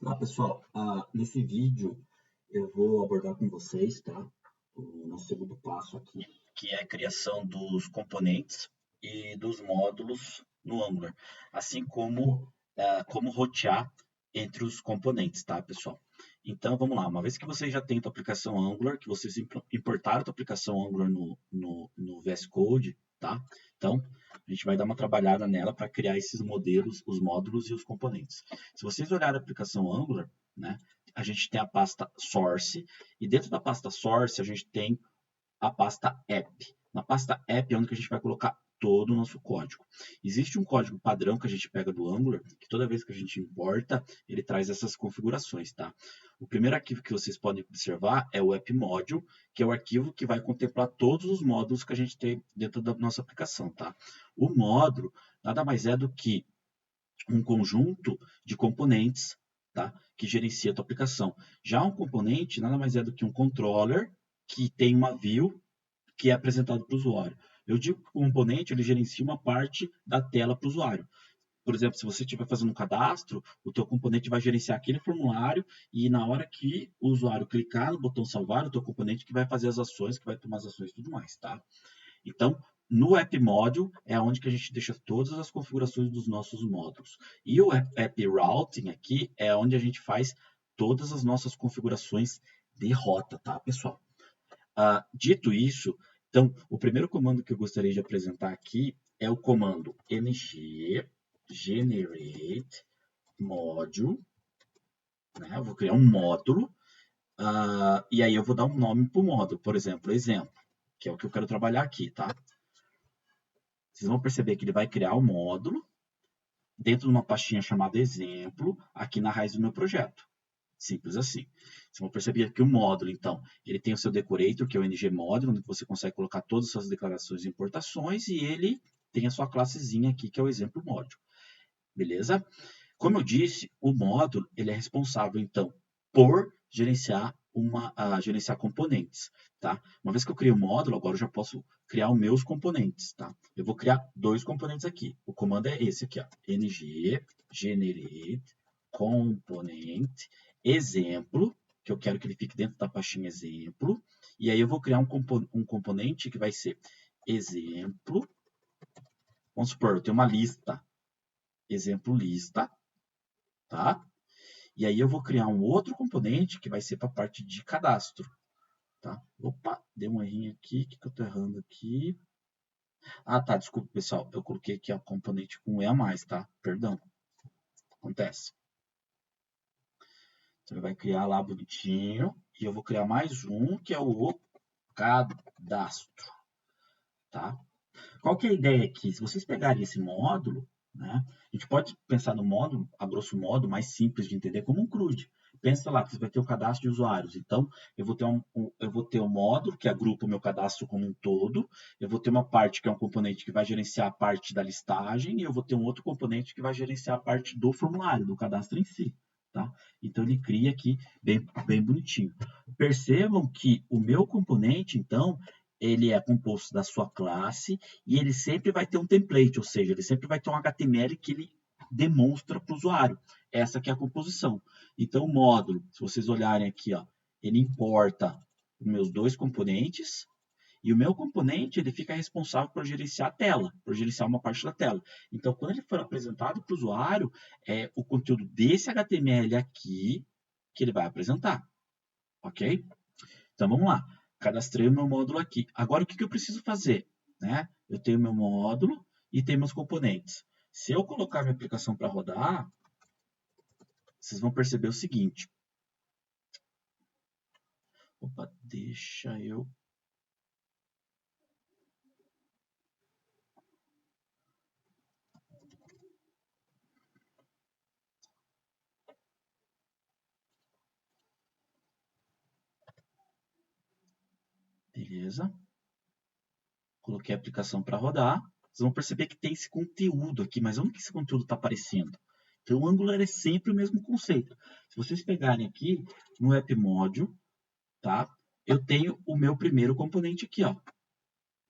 Olá pessoal, nesse vídeo eu vou abordar com vocês, tá? O nosso segundo passo aqui, que é a criação dos componentes e dos módulos no Angular, assim como como rotear entre os componentes, tá, pessoal? Então vamos lá, uma vez que vocês já têm a aplicação Angular, que vocês importaram a aplicação Angular no VS Code, tá? Então a gente vai dar uma trabalhada nela para criar esses modelos, os módulos e os componentes. Se vocês olharem a aplicação Angular, né, a gente tem a pasta Source, e dentro da pasta Source a gente tem a pasta App. Na pasta App é onde a gente vai colocar todo o nosso código. Existe um código padrão que a gente pega do Angular, que toda vez que a gente importa, ele traz essas configurações, tá? O primeiro arquivo que vocês podem observar é o App Module, que é o arquivo que vai contemplar todos os módulos que a gente tem dentro da nossa aplicação, tá? O módulo nada mais é do que um conjunto de componentes, tá? Que gerencia a tua aplicação. Já um componente nada mais é do que um controller que tem uma view que é apresentado para o usuário. Eu digo que o componente ele gerencia uma parte da tela para o usuário. Por exemplo, se você estiver fazendo um cadastro, o teu componente vai gerenciar aquele formulário e na hora que o usuário clicar no botão salvar, o teu componente que vai fazer as ações, que vai tomar as ações e tudo mais, tá? Então, no App Module é onde que a gente deixa todas as configurações dos nossos módulos. E o App Routing aqui é onde a gente faz todas as nossas configurações de rota, tá, pessoal? Dito isso, então, o primeiro comando que eu gostaria de apresentar aqui é o comando ng generate module, né? Eu vou criar um módulo, e aí eu vou dar um nome para o módulo, por exemplo, que é o que eu quero trabalhar aqui, tá? Vocês vão perceber que ele vai criar um módulo dentro de uma pastinha chamada exemplo, aqui na raiz do meu projeto. Simples assim. Vocês vão perceber que o módulo, então, ele tem o seu decorator, que é o ng módulo, onde você consegue colocar todas as suas declarações e importações, e ele tem a sua classezinha aqui, que é o exemplo módulo. Beleza? Como eu disse, o módulo ele é responsável, então, por gerenciar gerenciar componentes, tá? Uma vez que eu criei o módulo, agora eu já posso criar os meus componentes, tá? Eu vou criar dois componentes aqui. O comando é esse aqui, ó, ng generate component exemplo, que eu quero que ele fique dentro da pastinha exemplo, e aí eu vou criar um componente que vai ser exemplo. Vamos supor, eu tenho uma lista, exemplo lista, tá? E aí eu vou criar um outro componente que vai ser para a parte de cadastro, tá? Opa, deu um errinho aqui, o que eu estou errando aqui? Tá, desculpa, pessoal, eu coloquei aqui a componente com E a mais, tá? Perdão, acontece. Então, ele vai criar lá bonitinho, e eu vou criar mais um, que é o cadastro, tá? Qual que é a ideia aqui? Se vocês pegarem esse módulo, né, a gente pode pensar no módulo, a grosso modo, mais simples de entender, como um CRUD. Pensa lá que você vai ter o cadastro de usuários. Então, eu vou ter um módulo que agrupa o meu cadastro como um todo. Eu vou ter uma parte que é um componente que vai gerenciar a parte da listagem. E eu vou ter um outro componente que vai gerenciar a parte do formulário, do cadastro em si. Tá? Então, ele cria aqui bem bonitinho. Percebam que o meu componente, então, ele é composto da sua classe e ele sempre vai ter um template, ou seja, ele sempre vai ter um HTML que ele demonstra para o usuário. Essa que é a composição. Então, o módulo, se vocês olharem aqui, ó, ele importa os meus dois componentes e o meu componente ele fica responsável por gerenciar a tela, por gerenciar uma parte da tela. Então, quando ele for apresentado para o usuário, é o conteúdo desse HTML aqui que ele vai apresentar. Ok? Então, vamos lá. Cadastrei o meu módulo aqui. Agora, o que eu preciso fazer? Né? Eu tenho meu módulo e tenho meus componentes. Se eu colocar minha aplicação para rodar, vocês vão perceber o seguinte. Opa, deixa eu... Beleza. Coloquei a aplicação para rodar. Vocês vão perceber que tem esse conteúdo aqui, mas onde que esse conteúdo está aparecendo? Então, o Angular é sempre o mesmo conceito. Se vocês pegarem aqui no App Module, tá? Eu tenho o meu primeiro componente aqui, ó,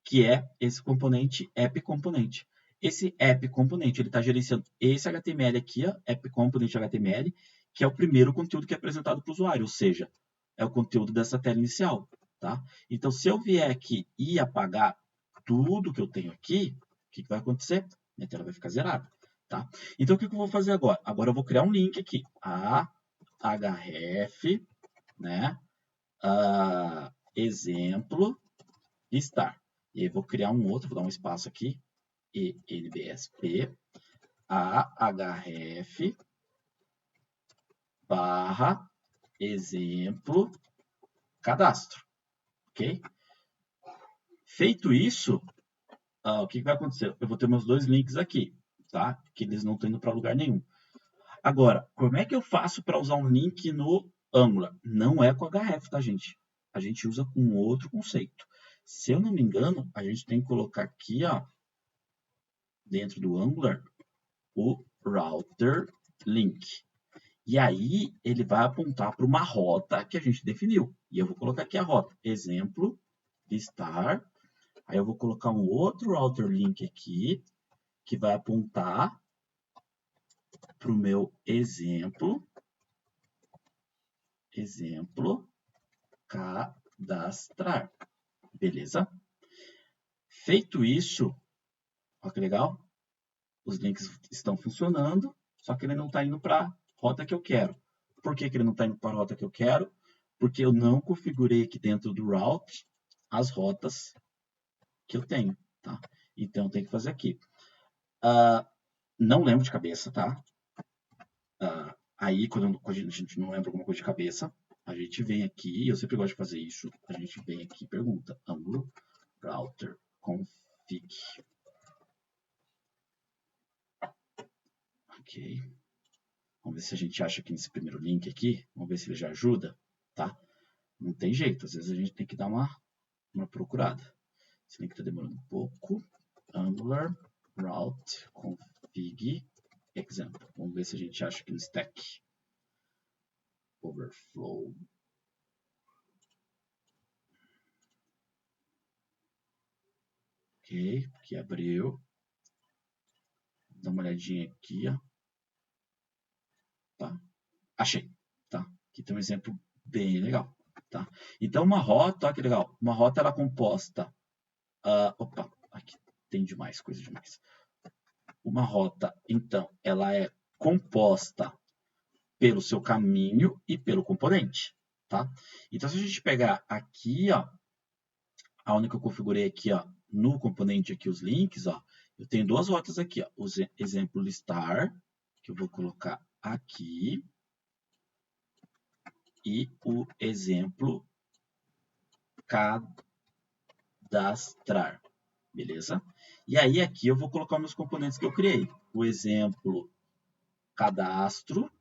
que é esse componente App Component. Esse App Component, ele está gerenciando esse HTML aqui, ó, App Component HTML, que é o primeiro conteúdo que é apresentado para o usuário, ou seja, é o conteúdo dessa tela inicial, tá? Então, se eu vier aqui e apagar tudo que eu tenho aqui, o que vai acontecer? Minha tela vai ficar zerada, tá? Então, o que eu vou fazer agora? Agora eu vou criar um link aqui, href, né? Exemplo, listar. E aí vou criar um outro, vou dar um espaço aqui, enbsp, href, barra, exemplo, cadastro, ok? Feito isso, o que vai acontecer? Eu vou ter meus dois links aqui, tá? Que eles não estão indo para lugar nenhum. Agora, como é que eu faço para usar um link no Angular? Não é com href, tá, gente? A gente usa com outro conceito. Se eu não me engano, a gente tem que colocar aqui, ó, dentro do Angular, o router link. E aí, ele vai apontar para uma rota que a gente definiu. E eu vou colocar aqui a rota. Exemplo, listar. Aí eu vou colocar um outro router link aqui, que vai apontar para o meu exemplo cadastrar. Beleza? Feito isso, olha que legal. Os links estão funcionando, só que ele não está indo para a rota que eu quero. Por que ele não está indo para a rota que eu quero? Porque eu não configurei aqui dentro do route as rotas que eu tenho, tá? Então, eu tenho que fazer aqui. Não lembro de cabeça, tá? Aí, quando a gente não lembra alguma coisa de cabeça, a gente vem aqui, eu sempre gosto de fazer isso, a gente vem aqui e pergunta, Angular router config. Ok. Vamos ver se a gente acha aqui nesse primeiro link aqui, vamos ver se ele já ajuda, tá? Não tem jeito, às vezes a gente tem que dar uma procurada. Esse link está demorando um pouco. Angular route config example. Vamos ver se a gente acha aqui no stack. Overflow. Ok, aqui abriu. Dá uma olhadinha aqui, ó. Tá? Achei, tá? Aqui tem um exemplo bem legal, tá? Então, uma rota, olha que legal. Uma rota, ela é composta... opa, aqui tem demais, coisa demais. Uma rota, então, ela é composta pelo seu caminho e pelo componente, tá? Então, se a gente pegar aqui, ó, a única que eu configurei aqui, ó, no componente aqui, os links, ó, eu tenho duas rotas aqui, ó, o exemplo listar, que eu vou colocar aqui, e o exemplo cadastrar, beleza? E aí aqui eu vou colocar meus componentes que eu criei, o exemplo cadastro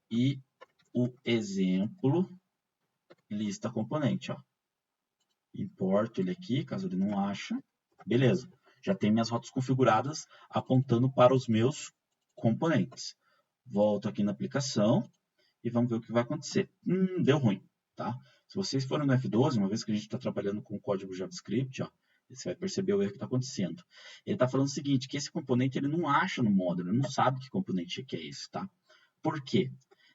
e o exemplo lista componente, ó. Importo ele aqui, caso ele não ache. Beleza, já tem minhas rotas configuradas apontando para os meus componentes. Volto aqui na aplicação e vamos ver o que vai acontecer. Deu ruim, tá? Se vocês forem no F12, uma vez que a gente está trabalhando com código JavaScript, ó, você vai perceber o erro que está acontecendo. Ele está falando o seguinte, que esse componente ele não acha no módulo, ele não sabe que componente que é esse, tá? Por quê?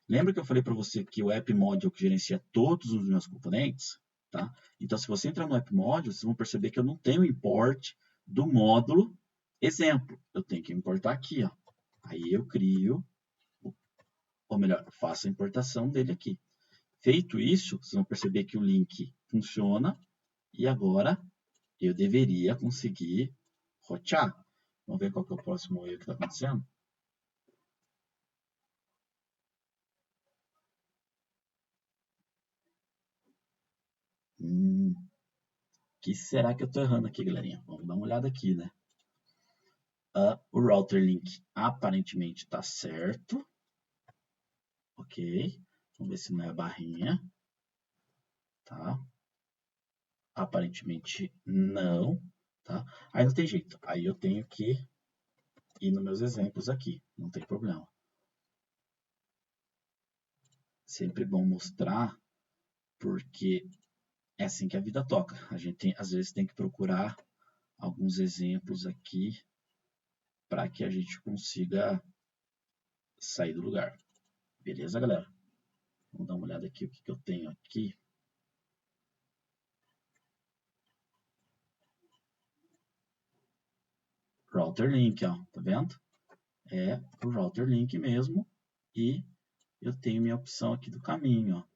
Lembra que eu falei para você que o app module que gerencia todos os meus componentes? Tá? Então, se você entrar no app module, vocês vão perceber que eu não tenho import do módulo exemplo. Eu tenho que importar aqui. Ó. Aí eu crio, ou melhor, faço a importação dele aqui. Feito isso, vocês vão perceber que o link funciona e agora eu deveria conseguir rotear. Vamos ver qual que é o próximo erro que está acontecendo? Que será que eu estou errando aqui, galerinha? Vamos dar uma olhada aqui, né? O router link aparentemente está certo. Ok. Vamos ver se não é a barrinha. Tá? Aparentemente não. Tá? Aí não tem jeito. Aí eu tenho que ir nos meus exemplos aqui. Não tem problema. Sempre bom mostrar, porque é assim que a vida toca. A gente tem, às vezes tem que procurar alguns exemplos aqui para que a gente consiga sair do lugar. Beleza, galera? Vamos dar uma olhada aqui o que eu tenho aqui. Router link, ó, tá vendo? É o router link mesmo. E eu tenho minha opção aqui do caminho, ó.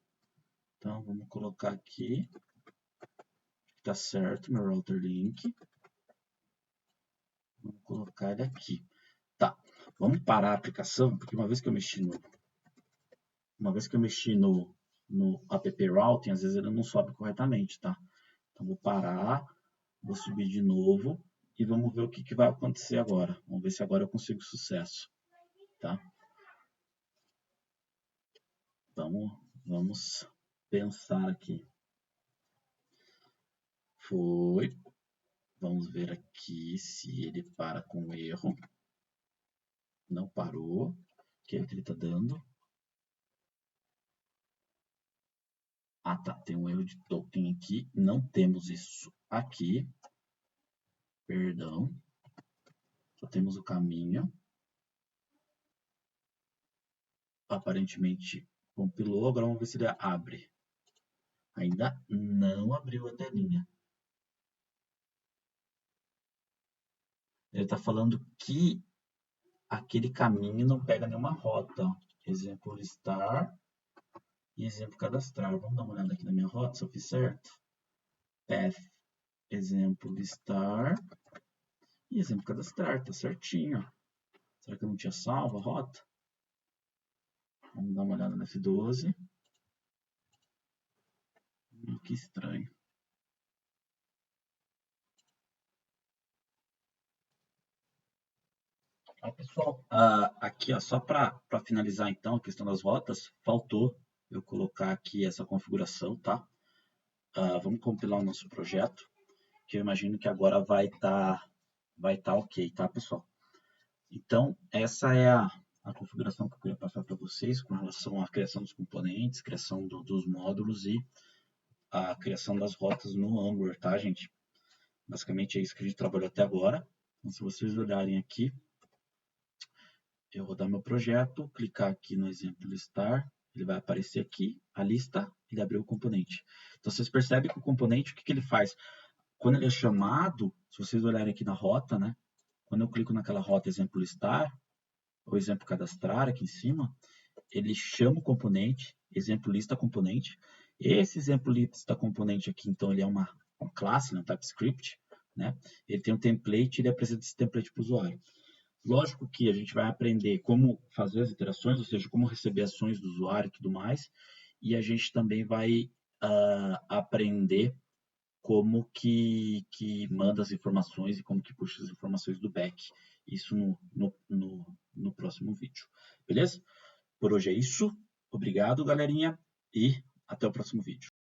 Então, vamos colocar aqui. Tá certo, meu router link. Vamos colocar ele aqui. Tá, vamos parar a aplicação, porque uma vez que eu mexi no app routing, às vezes ele não sobe corretamente, tá? Então, vou parar, vou subir de novo e vamos ver o que vai acontecer agora. Vamos ver se agora eu consigo sucesso, tá? Vamos pensar aqui. Foi. Vamos ver aqui se ele para com erro. Não parou. O que ele está dando? Ah, tá. Tem um erro de token aqui. Não temos isso aqui. Perdão. Só temos o caminho. Aparentemente compilou. Agora vamos ver se ele abre. Ainda não abriu a telinha. Ele está falando que aquele caminho não pega nenhuma rota. Exemplo listar e exemplo cadastrar. Vamos dar uma olhada aqui na minha rota, se eu fiz certo. Path, exemplo listar e exemplo cadastrar, tá certinho. Será que eu não tinha salvo a rota? Vamos dar uma olhada na F12. Que estranho. Pessoal, aqui ó, só para finalizar então a questão das rotas, faltou eu colocar aqui essa configuração, tá? Vamos compilar o nosso projeto, que eu imagino que agora vai tá ok, tá, pessoal? Então, essa é a configuração que eu queria passar para vocês com relação à criação dos componentes, criação dos módulos e a criação das rotas no Angular, tá, gente? Basicamente é isso que a gente trabalhou até agora. Então, se vocês olharem aqui, eu vou dar meu projeto, clicar aqui no exemplo listar, ele vai aparecer aqui, a lista, ele abriu o componente. Então, vocês percebem que o componente, o que ele faz? Quando ele é chamado, se vocês olharem aqui na rota, né? Quando eu clico naquela rota exemplo listar, ou exemplo cadastrar aqui em cima, ele chama o componente, exemplo lista componente. Esse exemplo lista componente aqui, então, ele é uma classe, né, um TypeScript, né? Ele tem um template, ele apresenta esse template para o usuário. Lógico que a gente vai aprender como fazer as iterações, ou seja, como receber ações do usuário e tudo mais, e a gente também vai aprender como que manda as informações e como que puxa as informações do back. Isso no próximo vídeo. Beleza? Por hoje é isso. Obrigado, galerinha, e até o próximo vídeo.